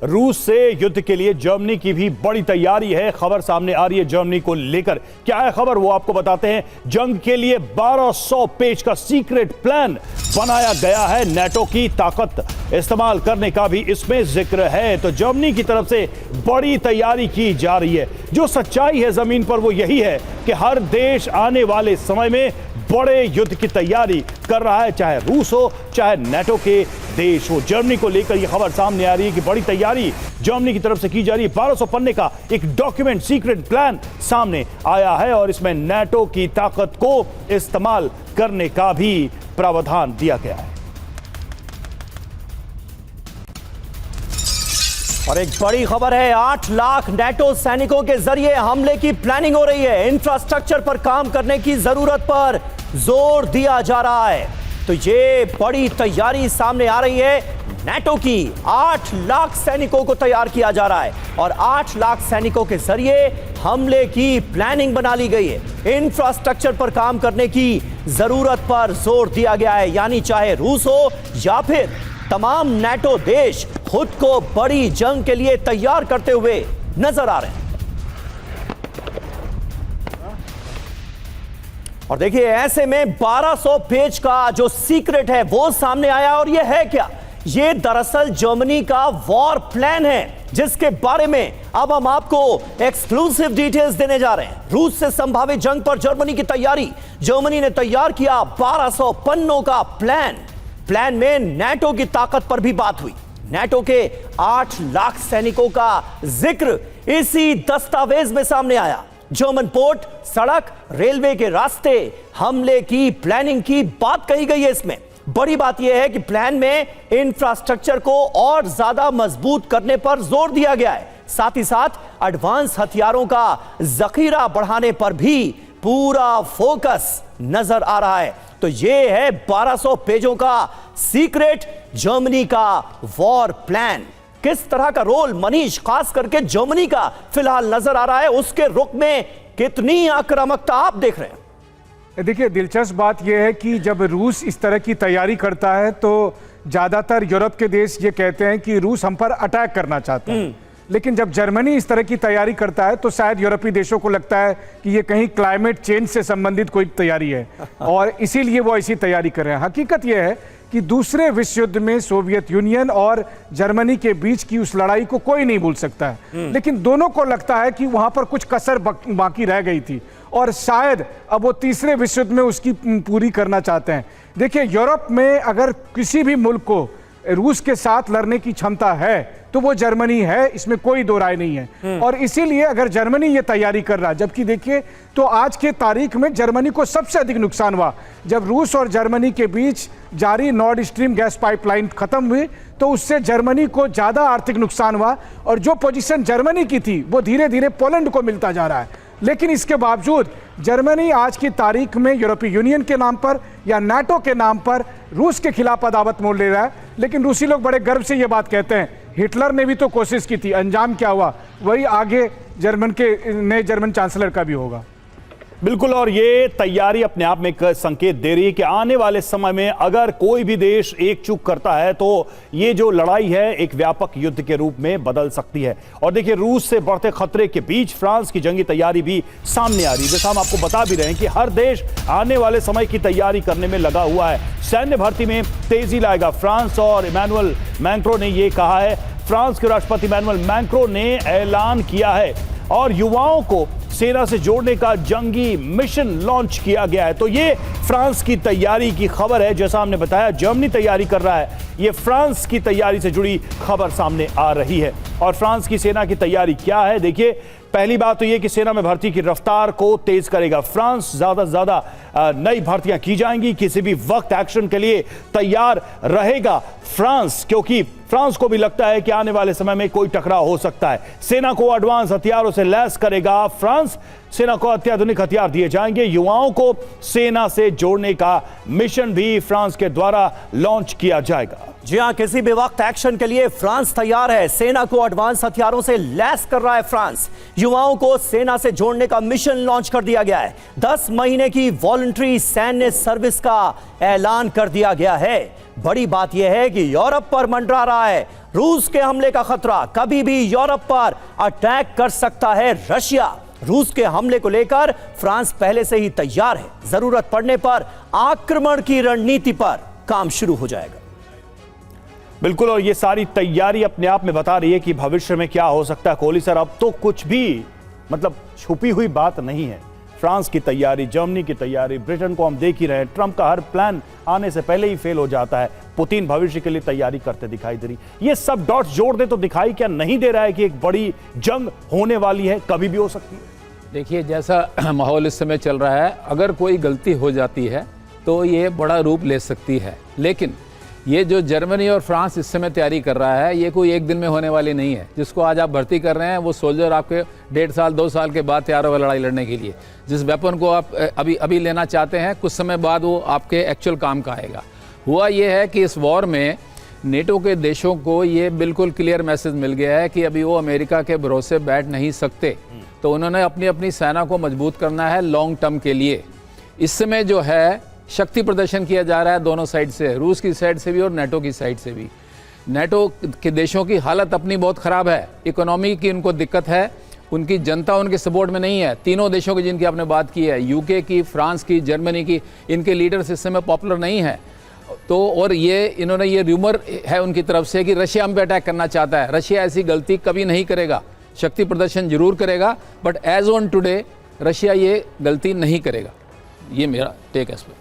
रूस से युद्ध के लिए जर्मनी की भी बड़ी तैयारी है। खबर सामने आ रही है जर्मनी को लेकर। क्या है खबर, वो आपको बताते हैं। जंग के लिए 1200 पेज का सीक्रेट प्लान बनाया गया है। नाटो की ताकत इस्तेमाल करने का भी इसमें जिक्र है। तो जर्मनी की तरफ से बड़ी तैयारी की जा रही है। जो सच्चाई है जमीन पर वो यही है कि हर देश आने वाले समय में बड़े युद्ध की तैयारी कर रहा है, चाहे रूस हो चाहे नाटो के देश हो। जर्मनी को लेकर यह खबर सामने आ रही है कि बड़ी तैयारी जर्मनी की तरफ से की जा रही है। 1200 पन्ने का एक डॉक्यूमेंट, सीक्रेट प्लान सामने आया है और इसमें नाटो की ताकत को इस्तेमाल करने का भी प्रावधान दिया गया है। और एक बड़ी खबर है, 8 लाख नाटो सैनिकों के जरिए हमले की प्लानिंग हो रही है। इंफ्रास्ट्रक्चर पर काम करने की जरूरत पर जोर दिया जा रहा है। तो ये बड़ी तैयारी सामने आ रही है नाटो की। 8 लाख सैनिकों को तैयार किया जा रहा है और 8 लाख सैनिकों के जरिए हमले की प्लानिंग बना ली गई है। इंफ्रास्ट्रक्चर पर काम करने की जरूरत पर जोर दिया गया है, यानी चाहे रूस हो या फिर तमाम नाटो देश खुद को बड़ी जंग के लिए तैयार करते हुए नजर आ रहे हैं। और देखिए, ऐसे में 1200 पेज का जो सीक्रेट है वो सामने आया। और ये है क्या? ये दरअसल जर्मनी का वॉर प्लान है, जिसके बारे में अब हम आपको एक्सक्लूसिव डिटेल्स देने जा रहे हैं। रूस से संभावित जंग पर जर्मनी की तैयारी। जर्मनी ने तैयार किया 1200 पन्नों का प्लान। प्लान में नाटो की ताकत पर भी बात हुई। नाटो के 8 लाख सैनिकों का जिक्र इसी दस्तावेज में सामने आया। जर्मन पोर्ट, सड़क, रेलवे के रास्ते, हमले की प्लानिंग की बात कही गई है। इसमें बड़ी बात यह है कि प्लान में इंफ्रास्ट्रक्चर को और ज्यादा मजबूत करने पर जोर दिया गया है। साथ ही साथ एडवांस हथियारों का जखीरा बढ़ाने पर भी पूरा फोकस नजर आ रहा है। तो यह है 1200 पेजों का सीक्रेट जर्मनी का वॉर प्लान। किस तरह का रोल मनीष खास करके जर्मनी का फिलहाल नजर आ रहा है, उसके रुख में कितनी आक्रामकता आप देख रहे हैं? देखिए, दिलचस्प बात यह है कि जब रूस इस तरह की तैयारी करता है तो ज्यादातर यूरोप के देश ये कहते हैं कि रूस हम पर अटैक करना चाहता है। लेकिन जब जर्मनी इस तरह की तैयारी करता है तो शायद यूरोपीय देशों को लगता है कि ये कहीं क्लाइमेट चेंज से संबंधित कोई तैयारी है और इसीलिए वो ऐसी तैयारी कर रहे हैं। हकीकत यह है कि दूसरे विश्व युद्ध में सोवियत यूनियन और जर्मनी के बीच की उस लड़ाई को कोई नहीं भूल सकता है, लेकिन दोनों को लगता है कि वहां पर कुछ कसर बाकी रह गई थी और शायद अब वो तीसरे विश्व युद्ध में उसकी पूरी करना चाहते हैं। देखिए, यूरोप में अगर किसी भी मुल्क को रूस के साथ लड़ने की क्षमता है तो वो जर्मनी है, इसमें कोई दो राय नहीं है। और इसीलिए अगर जर्मनी ये तैयारी कर रहा है, जबकि देखिए तो आज के तारीख में जर्मनी को सबसे अधिक नुकसान हुआ जब रूस और जर्मनी के बीच जारी नॉर्ड स्ट्रीम गैस पाइपलाइन खत्म हुई, तो उससे जर्मनी को ज्यादा आर्थिक नुकसान हुआ और जो पोजीशन जर्मनी की थी वो धीरे धीरे पोलैंड को मिलता जा रहा है। लेकिन इसके बावजूद जर्मनी आज की तारीख में यूरोपीय यूनियन के नाम पर या नाटो के नाम पर रूस के खिलाफ अदावत मोल ले रहा है। लेकिन रूसी लोग बड़े गर्व से ये बात कहते हैं, हिटलर ने भी तो कोशिश की थी, अंजाम क्या हुआ? वही आगे नए जर्मन चांसलर का भी होगा। बिल्कुल, और ये तैयारी अपने आप में एक संकेत दे रही है कि आने वाले समय में अगर कोई भी देश एक चूक करता है तो ये जो लड़ाई है एक व्यापक युद्ध के रूप में बदल सकती है। और देखिए, रूस से बढ़ते खतरे के बीच फ्रांस की जंगी तैयारी भी सामने आ रही है। जैसा हम आपको बता भी रहे हैं कि हर देश आने वाले समय की तैयारी करने में लगा हुआ है। सैन्य भर्ती में तेजी लाएगा फ्रांस और इमैनुअल मैक्रों ने यह कहा है। फ्रांस के राष्ट्रपति इमैनुअल मैक्रों ने ऐलान किया है और युवाओं को सेना से जोड़ने का जंगी मिशन लॉन्च किया गया है। तो ये फ्रांस की तैयारी की खबर है। जैसा हमने बताया, जर्मनी तैयारी कर रहा है, ये फ्रांस की तैयारी से जुड़ी खबर सामने आ रही है। और फ्रांस की सेना की तैयारी क्या है? देखिए, पहली बात तो यह कि सेना में भर्ती की रफ्तार को तेज करेगा फ्रांस। ज्यादा से ज्यादा नई भर्तियां की जाएंगी, किसी भी वक्त एक्शन के लिए तैयार रहेगा फ्रांस, क्योंकि फ्रांस को भी लगता है कि आने वाले समय में कोई टकराव हो सकता है। सेना को एडवांस हथियारों से लैस करेगा फ्रांस। सेना को अत्याधुनिक हथियार दिए जाएंगे। युवाओं को सेना से जोड़ने का मिशन भी फ्रांस के द्वारा लॉन्च किया जाएगा। जी हां, किसी भी वक्त एक्शन के लिए फ्रांस तैयार है। सेना को एडवांस हथियारों से लैस कर रहा है फ्रांस। युवाओं को सेना से जोड़ने का मिशन लॉन्च कर दिया गया है। 10 महीने की वॉलंटरी सैन्य सर्विस का ऐलान कर दिया गया है। बड़ी बात यह है कि यूरोप पर मंडरा रहा है रूस के हमले का खतरा। कभी भी यूरोप पर अटैक कर सकता है रशिया। रूस के हमले को लेकर फ्रांस पहले से ही तैयार है। जरूरत पड़ने पर आक्रमण की रणनीति पर काम शुरू हो जाएगा। बिल्कुल, और ये सारी तैयारी अपने आप में बता रही है कि भविष्य में क्या हो सकता है। कोहली सर, अब तो कुछ भी मतलब छुपी हुई बात नहीं है। फ्रांस की तैयारी, जर्मनी की तैयारी, ब्रिटेन को हम देख ही रहे हैं। ट्रंप का हर प्लान आने से पहले ही फेल हो जाता है। पुतिन भविष्य के लिए तैयारी करते दिखाई दे रही। ये सब डॉट्स जोड़ दे तो दिखाई क्या नहीं दे रहा है कि एक बड़ी जंग होने वाली है, कभी भी हो सकती है। देखिए, जैसा माहौल इस समय चल रहा है, अगर कोई गलती हो जाती है तो ये बड़ा रूप ले सकती है। लेकिन ये जो जर्मनी और फ्रांस इस समय तैयारी कर रहा है, ये कोई एक दिन में होने वाली नहीं है। जिसको आज आप भर्ती कर रहे हैं वो सोल्जर आपके 1.5 साल 2 साल के बाद तैयार होगा लड़ाई लड़ने के लिए। जिस वेपन को आप अभी लेना चाहते हैं, कुछ समय बाद वो आपके एक्चुअल काम का आएगा। हुआ ये है कि इस वॉर में नेटो के देशों को ये बिल्कुल क्लियर मैसेज मिल गया है कि अभी वो अमेरिका के भरोसे बैठ नहीं सकते। तो उन्होंने अपनी सेना को मजबूत करना है लॉन्ग टर्म के लिए। इस समय जो है शक्ति प्रदर्शन किया जा रहा है दोनों साइड से, रूस की साइड से भी और नेटो की साइड से भी। नेटो के देशों की हालत अपनी बहुत ख़राब है। इकोनॉमी की उनको दिक्कत है, उनकी जनता उनके सपोर्ट में नहीं है। तीनों देशों की जिनकी आपने बात की है, यूके की, फ्रांस की, जर्मनी की, इनके लीडर्स इस समय पॉपुलर नहीं है। तो और ये इन्होंने ये र्यूमर है उनकी तरफ से कि रशिया हम पे अटैक करना चाहता है। रशिया ऐसी गलती कभी नहीं करेगा। शक्ति प्रदर्शन जरूर करेगा, but as on today Russia ये गलती नहीं करेगा। ये मेरा टेक है इस पर।